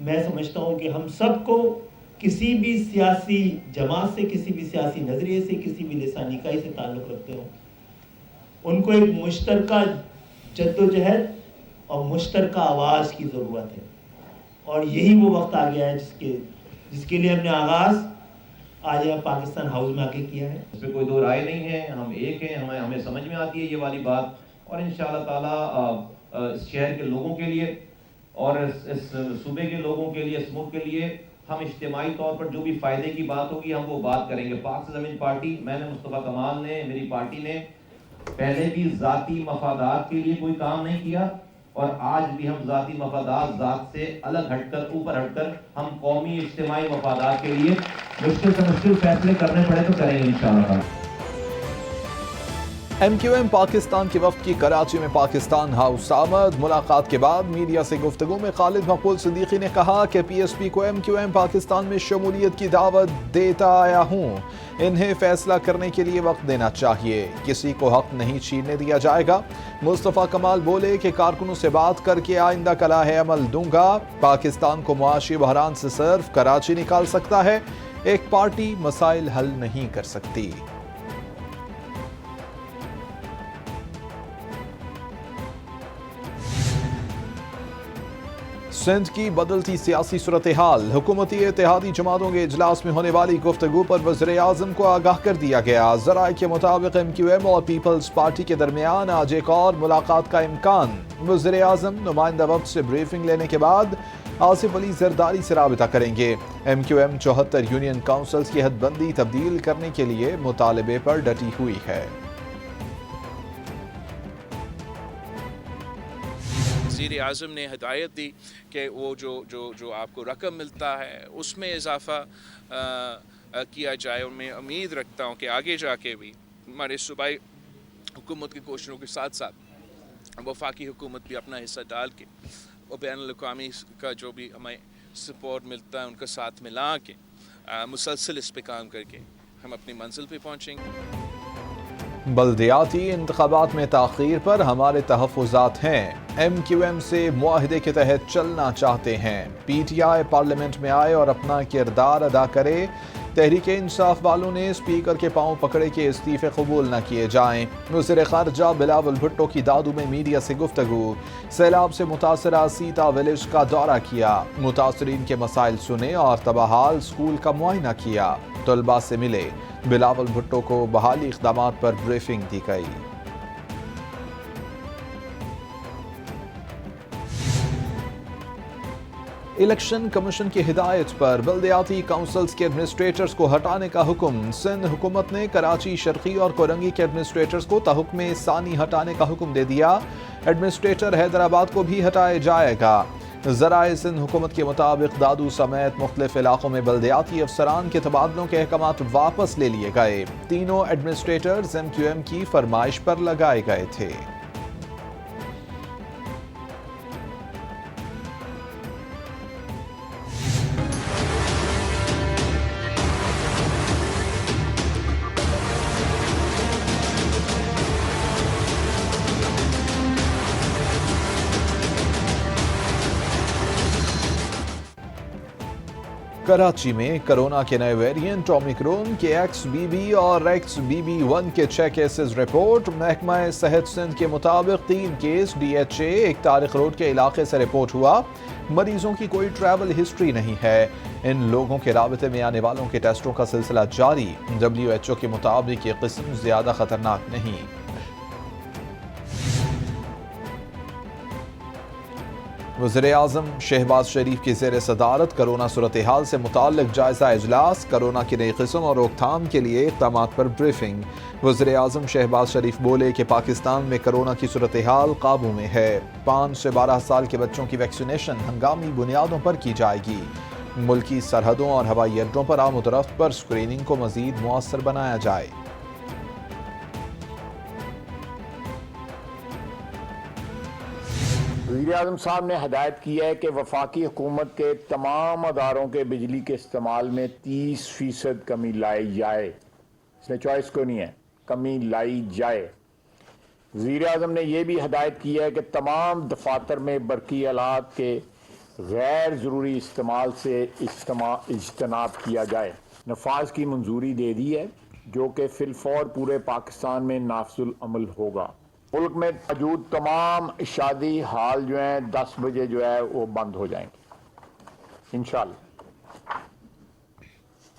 मैं समझता हूँ कि हम सबको किसी भी सियासी जमात से, किसी भी सियासी नज़रिए से, किसी भी लिसानी इकाई से ताल्लुक़ रखते हो, उनको एक मुश्तरका जद्दोजहद और मुश्तरका आवाज़ की ज़रूरत है। और यही वो वक्त आ गया है जिसके लिए हमने आगाज़ आज यहाँ पाकिस्तान हाउस में आके किया है। इसमें कोई दो राय नहीं है, हम एक हैं, हमें समझ में आती है ये वाली बात। और इंशाअल्लाह ताला इस शहर के लोगों के लिए और इस सूबे के लोगों के लिए, इस मुल्क के लिए हम इज्तिमाई तौर पर जो भी फ़ायदे की बात होगी हम वो बात करेंगे। पाक से ज़मीन पार्टी, मैंने, मुस्तफ़ा कमाल ने, मेरी पार्टी ने पहले भी ज़ाती मफादात के लिए कोई काम नहीं किया और आज भी हम ज़ाती मफादात, ज़ात से अलग हटकर, ऊपर हटकर हम कौमी इज्तिमाई मफादात के लिए मुश्किल से मुश्किल फैसले करने पड़े तो करेंगे इंशाअल्लाह। MQM पाकिस्तान के वफ्द की कराची में पाकिस्तान हाउस आमद। मुलाकात के बाद मीडिया से गुफ्तगू में खालिद मकबूल सिद्दीकी ने कहा कि PSP को MQM पाकिस्तान में शमूलियत की दावत देता आया हूँ। इन्हें फैसला करने के लिए वक्त देना चाहिए, किसी को हक नहीं छीनने दिया जाएगा। मुस्तफ़ा कमाल बोले कि कारकुनों से बात करके आइंदा कला है अमल दूंगा। पाकिस्तान को मुआशी बहरान से सिर्फ कराची निकाल सकता है, एक पार्टी मसाइल हल नहीं कर सकती। सिंध की बदलती सियासी सूरत हाल। हुकूमती इत्तेहादी जमातों के इजलास में होने वाली गुफ्तगू पर वज़ीर-ए-आज़म को आगाह कर दिया गया। ज़राए के मुताबिक MQM और पीपल्स पार्टी के दरमियान आज एक और मुलाकात का इम्कान। वज़ीर-ए-आज़म नुमाइंदा वक्त से ब्रीफिंग लेने के बाद आसिफ अली जरदारी से राबिता करेंगे। MQM 74 यूनियन काउंसिल्स की हदबंदी तब्दील करने के लिए मुतालबे पर डटी हुई है। वज़ीर आज़म ने हिदायत दी कि वो जो आपको रकम मिलता है उसमें इजाफ़ा किया जाए और मैं उम्मीद रखता हूँ कि आगे जाके भी हमारे सूबाई हुकूमत की कोशिशों के साथ साथ वफाकी हुकूमत भी अपना हिस्सा डाल के और बैनुल-अक़वामी का जो भी हमें सपोर्ट मिलता है उनका साथ मिला के मुसलसल इस पे काम करके हम अपनी मंजिल पे पहुँचेंगे। बल्दियाती इंतखाबात में ताख़ीर पर हमारे तहफ़्फ़ुज़ात हैं। MQM से मुआहदे के तहत चलना चाहते हैं। PTI पार्लियामेंट में आए और अपना किरदार अदा करे। तहरीक इंसाफ वालों ने स्पीकर के पांव पकड़े के इस्तीफ़े कबूल न किए जाएं। वज़ीर ख़ारजा बिलावल भुट्टो की दादू में मीडिया से गुफ्तगू। सैलाब से मुतासरा सीता विलेज का दौरा किया, मुतासरीन के मसाइल सुने और तबाहाल स्कूल का मुआयना किया। तलबा से मिले। बिलावल भुट्टो को बहाली इक़दामात पर ब्रीफिंग दी गई। इलेक्शन कमीशन की हिदायत पर बल्दियाती काउंसिल्स के एडमिनिस्ट्रेटर्स को हटाने का हुक्म। सिंध हुकूमत ने कराची, शर्की और कोरंगी के एडमिनिस्ट्रेटर्स को तहुक्मे सानी हटाने का हुक्म दे दिया। एडमिनिस्ट्रेटर हैदराबाद को भी हटाया जाएगा। ज़राए सिंध हुकूमत के मुताबिक दादू समेत मुख्तलिफ इलाकों में बल्दियाती अफसरान के तबादलों के अहकामात वापस ले लिए गए। तीनों एडमिनिस्ट्रेटर्स MQM की फरमाइश पर लगाए गए थे। कराची में कोरोना के नए वेरिएंट ओमिक्रॉन के XBB और XBB1 के 6 केसेस रिपोर्ट। महकमा सेहत सिंध के मुताबिक 3 केस DHA 1 तारिक रोड के इलाके से रिपोर्ट हुआ। मरीजों की कोई ट्रैवल हिस्ट्री नहीं है। इन लोगों के राबते में आने वालों के टेस्टों का सिलसिला जारी। WHO के मुताबिक ये किस्म ज्यादा खतरनाक नहीं। वज़ीर-ए-आज़म शहबाज शरीफ की ज़ेर सदारत कोरोना सूरत हाल से मुताल्लिक़ जायज़ा इजलास। कोरोना की नई किस्म और रोकथाम के लिए इक़दामात पर ब्रीफिंग। वज़ीर-ए-आज़म शहबाज शरीफ बोले कि पाकिस्तान में कोरोना की सूरत हाल काबू में है। 5 से 12 साल के बच्चों की वैक्सीनेशन हंगामी बुनियादों पर की जाएगी। मुल्की सरहदों और हवाई अड्डों पर आमद रफ्त पर स्क्रीनिंग को मज़ीद मुअस्सर बनाया जाए। वज़ीर-ए-आज़म साहब ने हदायत की है कि वफाकी हुकूमत के तमाम अदारों के बिजली के इस्तेमाल में 30% कमी लाई जाए। इसमें चॉइस को नहीं है, कमी लाई जाए। वज़ीर-ए-आज़म ने यह भी हदायत की है कि तमाम दफातर में बरकी आलात के गैर ज़रूरी इस्तेमाल से इज्तनाब किया जाए। नफाज की मंजूरी दे दी है जो कि फिलफौर पूरे पाकिस्तान में नाफजुल अमल होगा। मुल्क में मौजूद तमाम शादी हाल जो हैं 10 बजे जो है वो बंद हो जाएंगे इंशाल्लाह।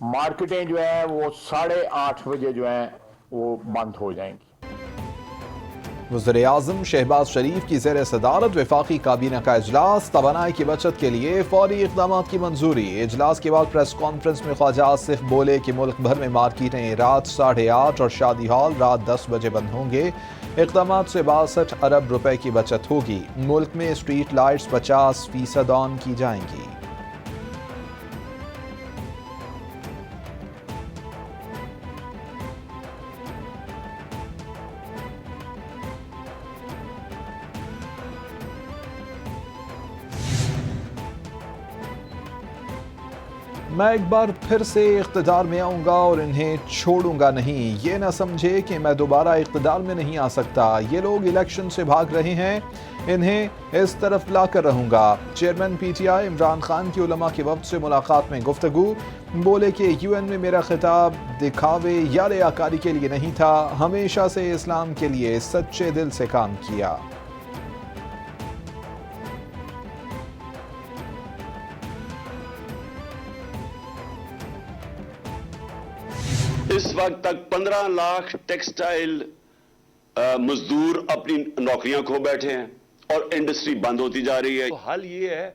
मार्केटें जो है वो 8:30 बजे जो है वो बंद हो जाएंगी। वज़ीर-ए-आज़म शहबाज शरीफ की ज़ेर सदारत वफाकी काबीना का इजलास, तवानाई की बचत के लिए फौरी इक़दाम की मंजूरी। इजलास के बाद प्रेस कॉन्फ्रेंस में ख्वाजा आसिफ बोले कि मुल्क भर में मार्केटें रात 8:30 और शादी हॉल रात 10 बजे बंद होंगे। इक़दाम से 62 अरब रुपए की बचत होगी। मुल्क में स्ट्रीट लाइट्स 50% ऑन की जाएंगी। मैं एक बार फिर से इख्तिदार में आऊँगा और इन्हें छोड़ूंगा नहीं। ये ना समझे कि मैं दोबारा इख्तिदार में नहीं आ सकता। ये लोग इलेक्शन से भाग रहे हैं, इन्हें इस तरफ लाकर रहूँगा। चेयरमैन PTI इमरान खान की उलमा के वक्त से मुलाकात में गुफ्तगू, बोले कि UN में मेरा खिताब दिखावे या रियाकारी के लिए नहीं था, हमेशा से इस्लाम के लिए सच्चे दिल से काम किया। इस वक्त तक 15 लाख टेक्सटाइल मजदूर अपनी नौकरियां खो बैठे हैं और इंडस्ट्री बंद होती जा रही है। तो हल ये है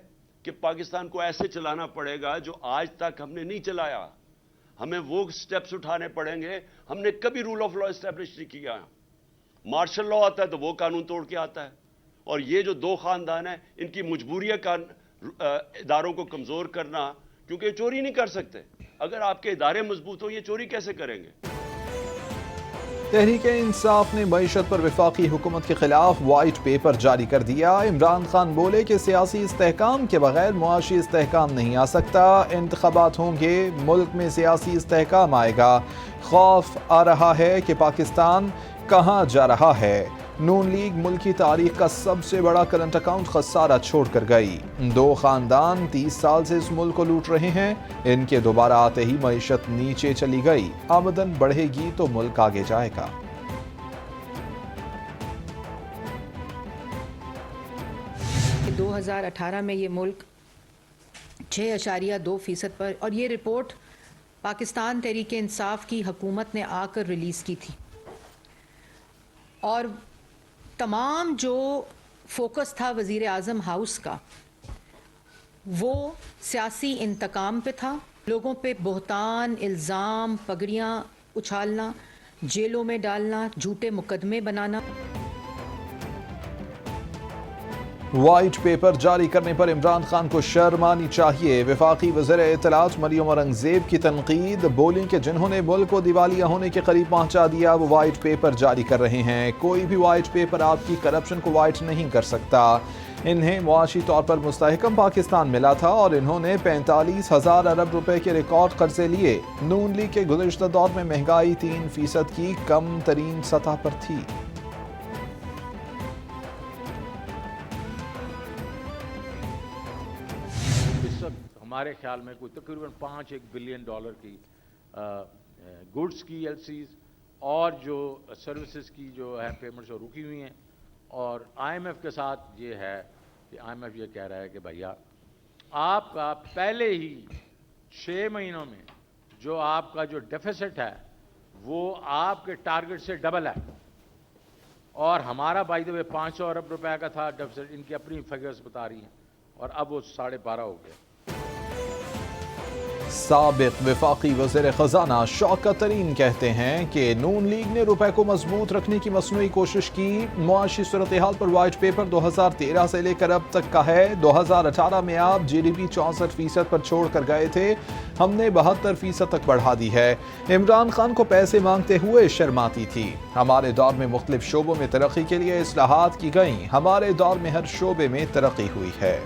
कि पाकिस्तान को ऐसे चलाना पड़ेगा जो आज तक हमने नहीं चलाया। हमें वो स्टेप्स उठाने पड़ेंगे। हमने कभी रूल ऑफ लॉ एस्टेब्लिश नहीं किया। मार्शल लॉ आता है तो वो कानून तोड़ के आता है। और ये जो दो खानदान है, इनकी मजबूरी है इदारों को कमजोर करना, क्योंकि चोरी नहीं कर सकते। अगर आपके इदारे मजबूत हो, ये चोरी कैसे करेंगे? तहरीक-ए-इंसाफ ने मईशत पर वफाकी हुकूमत के खिलाफ वाइट पेपर जारी कर दिया। इमरान खान बोले कि सियासी इस्तेहकाम के बगैर मुआशी इस्तेहकाम नहीं आ सकता। इंतखाबात होंगे, मुल्क में सियासी इस्तेहकाम आएगा। खौफ आ रहा है कि पाकिस्तान कहाँ जा रहा है। नून लीग मुल्क की तारीख का सबसे बड़ा करंट अकाउंट खसारा छोड़ कर गई। दो खानदान 30 साल से इस मुल्क को लूट रहे हैं। इनके दोबारा आते ही मईशत नीचे चली गई। आमदन बढ़ेगी तो मुल्क आगे जाएगा। कि 2018 में ये मुल्क 6.2% पर, और ये रिपोर्ट पाकिस्तान तहरीक इंसाफ की हुकूमत ने आकर रिलीज़ की थी। और तमाम जो फोकस था वज़ीर आज़म हाउस का, वो सियासी इंतकाम पे था। लोगों पे बोहतान, इल्ज़ाम, पगड़ियाँ उछालना, जेलों में डालना, झूठे मुकदमे बनाना। वाइट पेपर जारी करने पर इमरान खान को शर्म आनी चाहिए। वफाकी वज़ीर इत्तलात मरियम औरंगज़ेब की तनकीद, बोली कि जिन्होंने मुल्क को दिवालिया होने के करीब पहुंचा दिया वो वाइट पेपर जारी कर रहे हैं। कोई भी वाइट पेपर आपकी करप्शन को वाइट नहीं कर सकता। इन्हें मुआशी तौर पर मुस्तहकम पाकिस्तान मिला था और इन्होंने 45,000 अरब रुपए के रिकॉर्ड कर्जे लिए। नून लीग के गुज़िश्ता दौर में महंगाई 3% की कम तरीन सतह पर थी। हमारे ख्याल में कोई तकरीबन $5 बिलियन की गुड्स की एलसीज और जो सर्विसेज की जो है पेमेंट्स वो रुकी हुई हैं। और IMF के साथ ये है कि IMF ये कह रहा है कि भैया आपका पहले ही 6 महीनों में जो आपका जो डेफिसिट है वो आपके टारगेट से डबल है। और हमारा बाय द वे 500 अरब रुपए का था डेफिसिट, इनकी अपनी फिगर्स बता रही हैं, और अब वो 12.5 हो गया। साबिक वफाकी वज़ीर ख़ज़ाना शौकत तरीन कहते हैं कि नून लीग ने रुपए को मजबूत रखने की मसनूई कोशिश की। मुआशी सूरत हाल पर वाइट पेपर 2013 से लेकर अब तक का है। 2018 में आप GDP 64% पर छोड़ कर गए थे, हमने 72% तक बढ़ा दी है। इमरान खान को पैसे मांगते हुए शर्माती थी। हमारे दौर में मुख्तलिफ शोबों में तरक्की के लिए इस्लाहात की गई, हमारे दौर में हर शोबे में तरक्की हुई है।